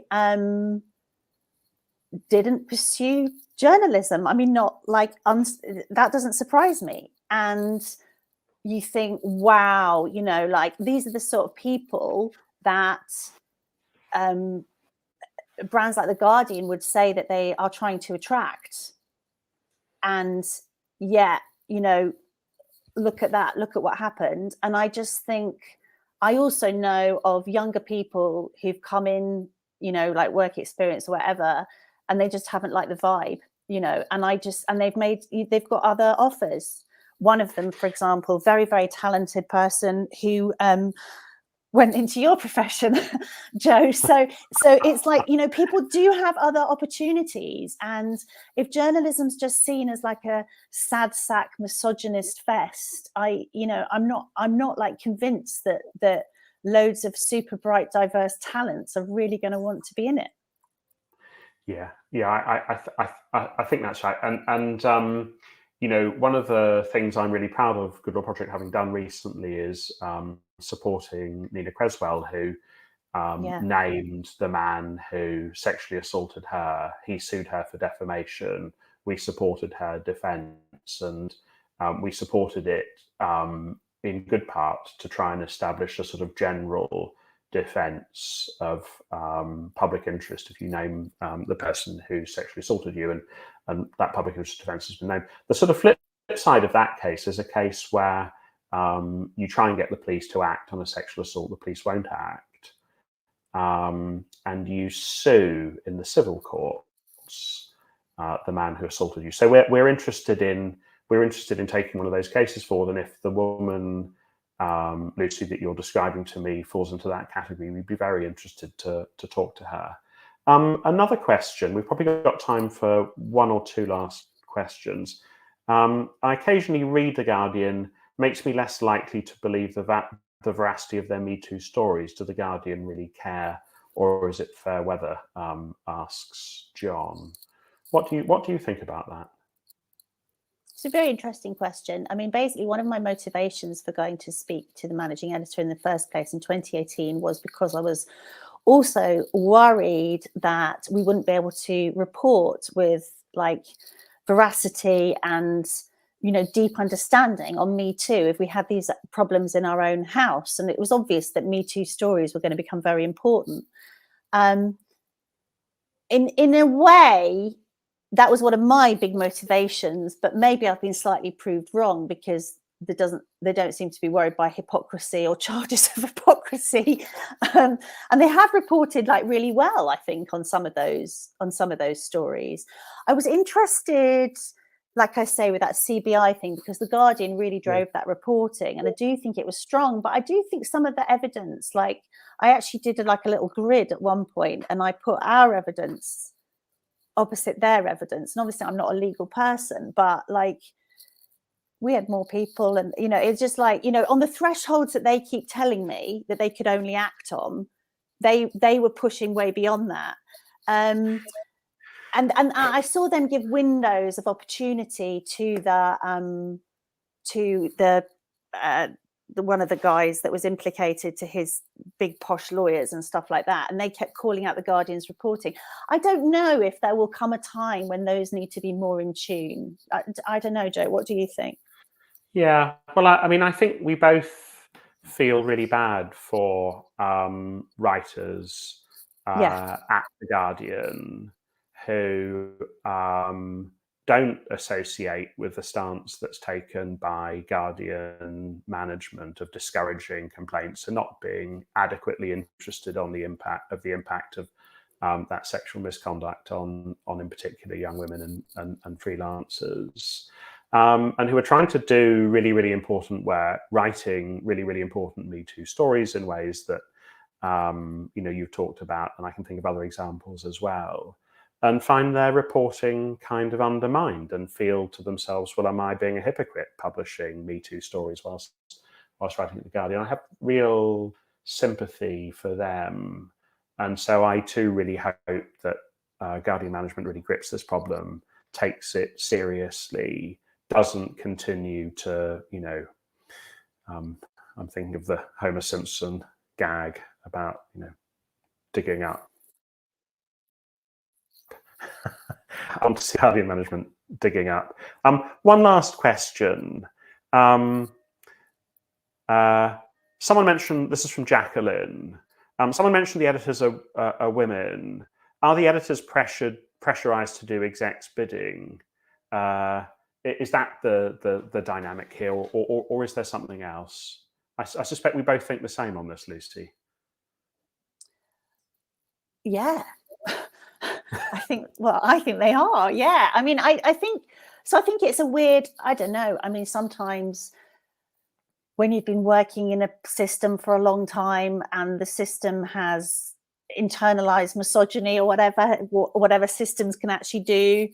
didn't pursue journalism. I mean, not like that doesn't surprise me. And you think, wow, you know, like these are the sort of people that brands like The Guardian would say that they are trying to attract. And yet, you know, look at that, look at what happened. And I just think, I also know of younger people who've come in, you know, like work experience or whatever, and they just haven't liked the vibe, you know, and they've got other offers. One of them, for example, very, very talented person who went into your profession, Jo. So it's like, you know, people do have other opportunities. And if journalism's just seen as like a sad sack misogynist fest, I'm not like convinced that loads of super bright, diverse talents are really going to want to be in it. Yeah, I think that's right. And you know, one of the things I'm really proud of Goodwill Project having done recently is supporting Nina Creswell, who named the man who sexually assaulted her. He sued her for defamation. We supported her defence, and we supported it in good part to try and establish a sort of general defence of public interest if you name the person who sexually assaulted you, and that public interest defence has been named. The sort of flip side of that case is a case where you try and get the police to act on a sexual assault, the police won't act, and you sue in the civil courts the man who assaulted you. So we're interested in taking one of those cases forward, and if the woman Lucy that you're describing to me falls into that category, we'd be very interested to talk to her. Another question, we've probably got time for one or two last questions. I occasionally read The Guardian, makes me less likely to believe the veracity of their Me Too stories. Do The Guardian really care, or is it fair weather? Asks John. What do you think about that? It's a very interesting question. I mean, basically, one of my motivations for going to speak to the managing editor in the first place in 2018 was because I was also worried that we wouldn't be able to report with like veracity and, you know, deep understanding on Me Too if we had these problems in our own house. And it was obvious that Me Too stories were going to become very important. In a way, that was one of my big motivations, but maybe I've been slightly proved wrong because they don't seem to be worried by hypocrisy or charges of hypocrisy, and they have reported like really well, I think, on some of those stories. I was interested, like I say, with that CBI thing because The Guardian really drove that reporting, and I do think it was strong. But I do think some of the evidence, like I actually did like a little grid at one point, and I put our evidence opposite their evidence. And obviously I'm not a legal person, but like we had more people, and you know, it's just like, you know, on the thresholds that they keep telling me that they could only act on, they were pushing way beyond that. And I saw them give windows of opportunity to the one of the guys that was implicated to his big posh lawyers and stuff like that. And they kept calling out The Guardian's reporting. I don't know if there will come a time when those need to be more in tune. I don't know, Jo, what do you think? Yeah, well, I mean, I think we both feel really bad for writers at The Guardian who don't associate with the stance that's taken by Guardian management of discouraging complaints and not being adequately interested on the impact of that sexual misconduct on in particular young women and freelancers, and who are trying to do really, really important work, writing really, really important Me Too stories in ways that you've talked about, and I can think of other examples as well, and find their reporting kind of undermined and feel to themselves, well, am I being a hypocrite publishing Me Too stories whilst writing at The Guardian? I have real sympathy for them. And so I too really hope that Guardian management really grips this problem, takes it seriously, doesn't continue to, I'm thinking of the Homer Simpson gag about, digging up. On to Guardian management digging up. One last question. Someone mentioned, this is from Jacqueline. Someone mentioned the editors are women. Are the editors pressurized to do execs bidding? Is that the dynamic here, or is there something else? I suspect we both think the same on this, Lucy. Yeah. I think they are. Yeah. I mean, I think it's a weird, I don't know. I mean, sometimes when you've been working in a system for a long time and the system has internalized misogyny or whatever systems can actually do,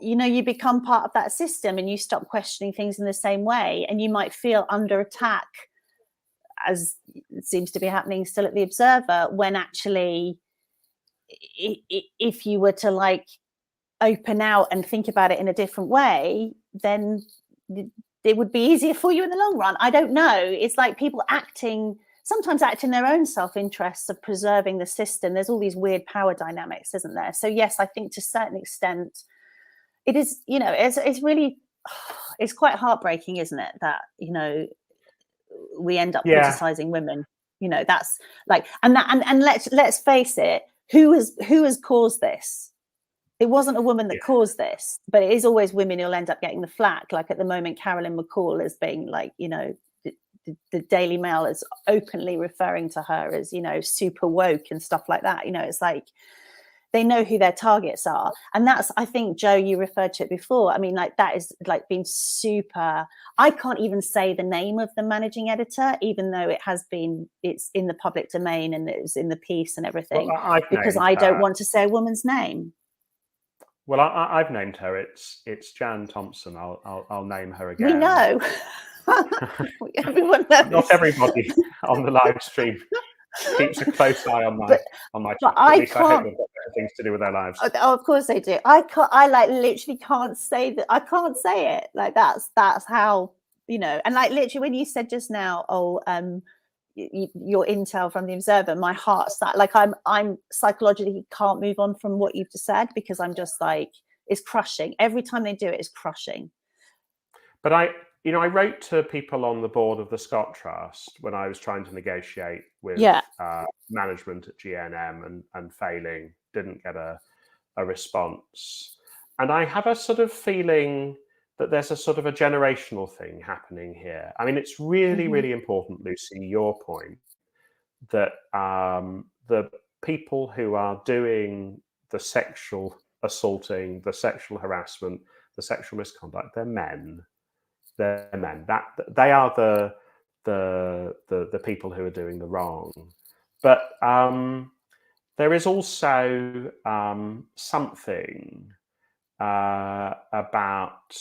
you become part of that system and you stop questioning things in the same way, and you might feel under attack, as it seems to be happening still at The Observer, when actually if you were to like open out and think about it in a different way, then it would be easier for you in the long run. I don't know. It's like people sometimes act in their own self-interests of preserving the system. There's all these weird power dynamics, isn't there? So yes, I think to a certain extent, it is, it's really, it's quite heartbreaking, isn't it? That, we end up criticizing women, that's like, and let's face it, who has caused this? It wasn't a woman that caused this, but it is always women who'll end up getting the flack. Like at the moment, Carolyn McCall is being like, the Daily Mail is openly referring to her as, super woke and stuff like that. It's like they know who their targets are. And that's, I think, Jo, you referred to it before. I mean, like that is like being super, I can't even say the name of the managing editor, even though it's in the public domain and it was in the piece and everything, because I don't want to say a woman's name. Well, I've named her. It's Jan Thompson. I'll name her again. We know. Everyone knows. Not everybody on the live stream keeps a close eye on my but I hope they've got better things to do with their lives. Oh, of course they do. I like literally can't say that. I can't say it. Like that's how, and like literally when you said just now, your intel from The Observer, my heart started, like I'm psychologically can't move on from what you've just said, because I'm just like, it's crushing. Every time they do it, it's crushing. But I wrote to people on the board of the Scott Trust when I was trying to negotiate with management at GNM and failing, didn't get a response. And I have a sort of feeling that there's a sort of a generational thing happening here. I mean, it's really, really important, Lucy, your point, that the people who are doing the sexual assaulting, the sexual harassment, the sexual misconduct, they're men. They're men. That they are the people who are doing the wrong. But there is also something about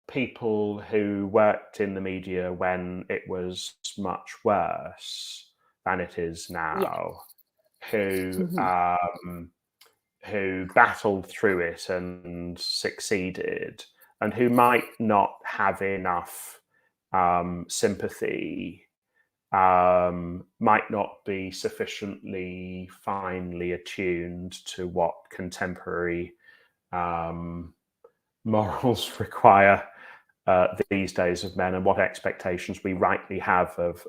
people who worked in the media when it was much worse than it is now, who battled through it and succeeded, and who might not have enough sympathy, might not be sufficiently finely attuned to what contemporary morals require these days of men, and what expectations we rightly have of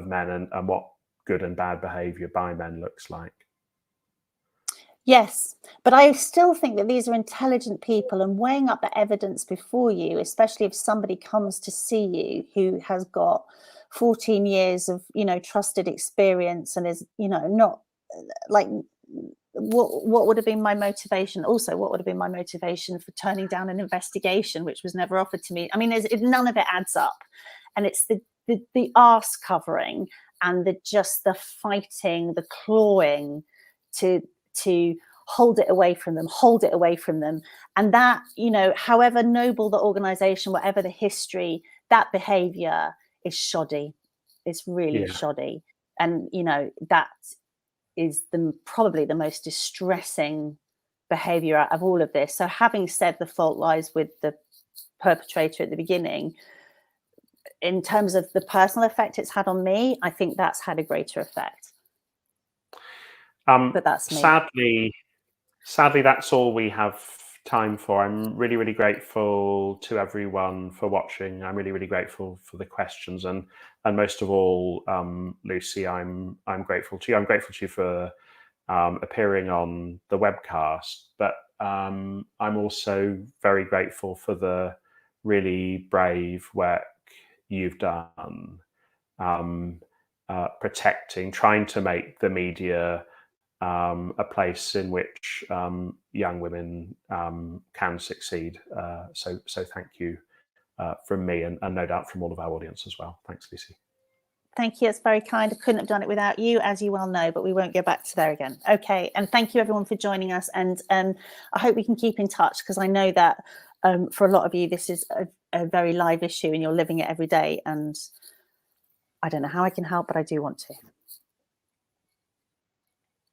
men, and what good and bad behavior by men looks like. Yes, but I still think that these are intelligent people, and weighing up the evidence before you, especially if somebody comes to see you who has got 14 years of, trusted experience and is, not like, what would have been my motivation? Also, what would have been my motivation for turning down an investigation, which was never offered to me? I mean, none of it adds up. And it's the arse covering and the fighting, the clawing to hold it away from them. And that, you know, however noble the organization, whatever the history, that behavior is shoddy. It's really shoddy. And, you know, that is probably the most distressing behavior out of all of this. So having said the fault lies with the perpetrator at the beginning, in terms of the personal effect it's had on me, I think that's had a greater effect. But that's me. Sadly, that's all we have time for. I'm really, really grateful to everyone for watching. I'm really, really grateful for the questions, and most of all, Lucy, I'm grateful to you. I'm grateful to you for appearing on the webcast, but I'm also very grateful for the really brave work you've done, protecting, trying to make the media a place in which young women can succeed. So thank you from me, and no doubt from all of our audience as well. Thanks, Lucy. Thank you. It's very kind. I couldn't have done it without you, as you well know, but we won't go back to there again. Okay. And thank you everyone for joining us. And I hope we can keep in touch, because I know that for a lot of you, this is a very live issue and you're living it every day. And I don't know how I can help, but I do want to.